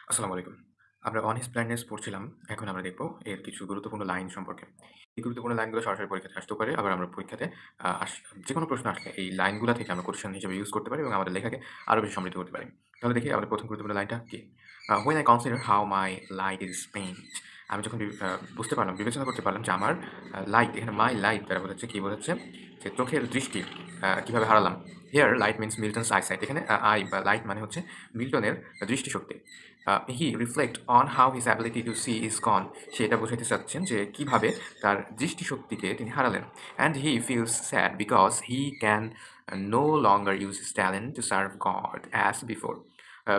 আসসালামু আলাইকুম। আমরা অন হিজ ব্লাইন্ডনেস পড়ছিলাম। এখন আমরা দেখব এর কিছু গুরুত্বপূর্ণ লাইন সম্পর্কে। এই গুরুত্বপূর্ণ লাইনগুলো সরাসরি পরীক্ষাতে আসতেও পারে। আবার আমরা পরীক্ষাতে যেকোনো প্রশ্ন আসলে এই লাইনগুলা থেকে আমরা কোটেশন হিসেবে ইউজ করতে পারি এবং আমাদের লেখাকে আরো বেশি সমৃদ্ধ করতে পারি। তাহলে দেখি আমাদের ১ম গুরুত্বপূর্ণ লাইনটা কি? "When I consider how my light is spent" আমি যখন বুঝতে পারলাম, বিবেচনা করতে পারলাম যে আমার লাইট, এখানে মাই লাইট দ্বারা বোঝাচ্ছে কি বোঝাচ্ছে? যে চোখের দৃষ্টি কিভাবে হারালাম। Here light means Milton's eyesight. এখানে আই বা লাইট মানে হচ্ছে মিল্টনের দৃষ্টিশক্তি। He reflect on how his ability to see is gone. সে এটা বোঝাতে চাচ্ছেন যে কিভাবে তার দৃষ্টিশক্তিকে তিনি হারালেন। And he feels sad because he can no longer use his talent to serve God as before.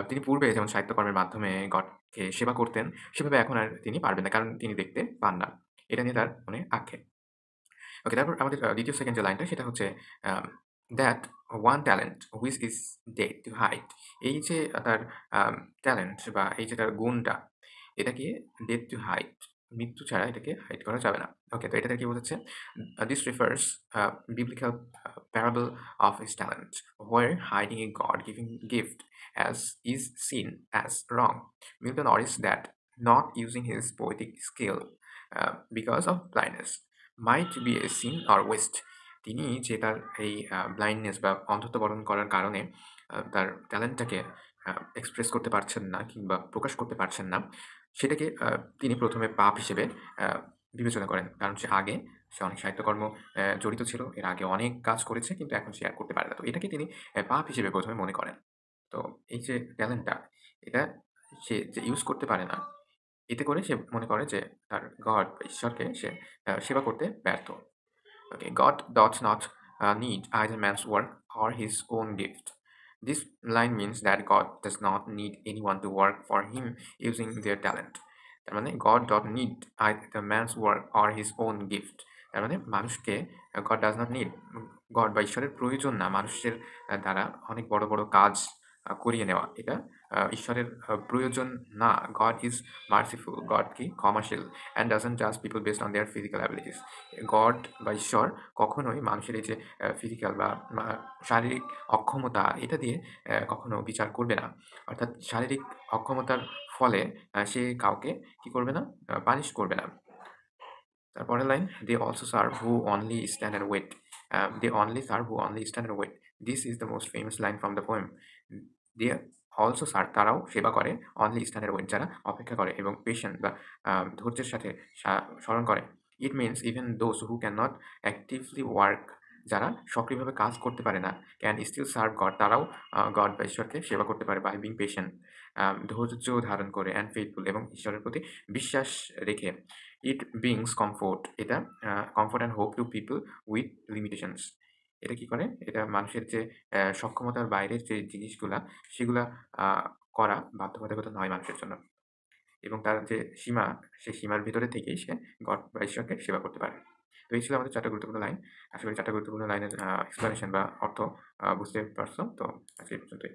তিনি পূর্বে যেমন সাহিত্যকর্মের মাধ্যমে গডকে সেবা করতেন, সেভাবে এখন আর তিনি পারবেন না, কারণ তিনি দেখতে পান না। এটা নিয়ে তার মনে আক্ষেপ। ওকে, তারপর আমাদের দ্বিতীয় সেকেন্ড যে লাইনটা সেটা হচ্ছে that one talent which is death to hide. এই যে তার ট্যালেন্ট বা এই যে তার গুণটা, এটাকে ডেড টু হাইড, মৃত্যু ছাড়া এটাকে হাইড করা যাবে না। ওকে, তো এটা কি বোঝাচ্ছে? This refers biblical parable of his talent where hiding a God giving gift as is sin as wrong. Milton worries that not using his poetic skill because of blindness might be a sin or waste. তিনি যে তার এই blindness বা অন্ধত্ব বরণ করার কারণে তার ট্যালেন্টটাকে এক্সপ্রেস করতে পারছেন না কিংবা প্রকাশ করতে পারছেন না, সেটাকে তিনি প্রথমে পাপ হিসেবে বিবেচনা করেন। কারণ সে অনেক সাহিত্যকর্ম জড়িত ছিল। এর আগে অনেক কাজ করেছে, কিন্তু এখন সে আর করতে পারে না। তো এটাকে তিনি পাপ হিসেবে প্রথমে মনে করেন। তো এই যে ট্যালেন্টটা, এটা সে যে ইউজ করতে পারে না, এতে করে সে মনে করে যে তার গড বা ঈশ্বরকে সে সেবা করতে ব্যর্থ। Okay, God does not need either man's work or his own gift. This line means that God does not need anyone to work for him using their talent. তার মানে God does not need either man's work or his own gift. তার মানে মানুষকে God does not need, God বা ঈশ্বরের প্রয়োজন না মানুষের দ্বারা অনেক বড় বড় কাজ করিয়ে নেওয়া। এটা ঈশ্বরের প্রয়োজন না। God is merciful, God কি ক্ষমাশীল, and doesn't judge people based on their physical abilities. God বা ঈশ্বর কখনোই মানুষের এই যে ফিজিক্যাল বা শারীরিক অক্ষমতা, এটা দিয়ে কখনো বিচার করবে না। অর্থাৎ শারীরিক অক্ষমতার ফলে সে কাউকে কি করবে না? পানিশ করবে না। তারপরের line, "They also serve who only stand and wait." They only serve who only stand and wait. This is the most famous line from the poem. They also serve, তারাও সেবা করে, only stand and wait, যারা অপেক্ষা করে এবং patient বা ধৈর্যের সাথে স্মরণ করে। It means even those who cannot actively work, যারা সক্রিয়ভাবে কাজ করতে পারে না, can still serve God, তারাও গড বা ঈশ্বরকে সেবা করতে পারে by being patient, ধৈর্য ধারণ করে, and faithful, এবং ঈশ্বরের প্রতি বিশ্বাস রেখে। It brings comfort, এটা comfort and hope to people with limitations. এটা কি করে? এটা মানুষের যে সক্ষমতার বাইরের যে জিনিসগুলা, সেগুলা আ করা বাধ্যবাধকতা নয় মানুষের জন্য। এবং তার যে সীমা, সেই সীমার ভিতরে থেকেই সে গড বা ঈশ্বরকে সেবা করতে পারে। তো এই ছিল আমাদের ৪ টা গুরুত্বপূর্ণ লাইন। আশা করি ৪ টা গুরুত্বপূর্ণ লাইনের এক্সপ্লেনেশন বা অর্থ বুঝতে পারছো। তো আজকে এই পর্যন্তই।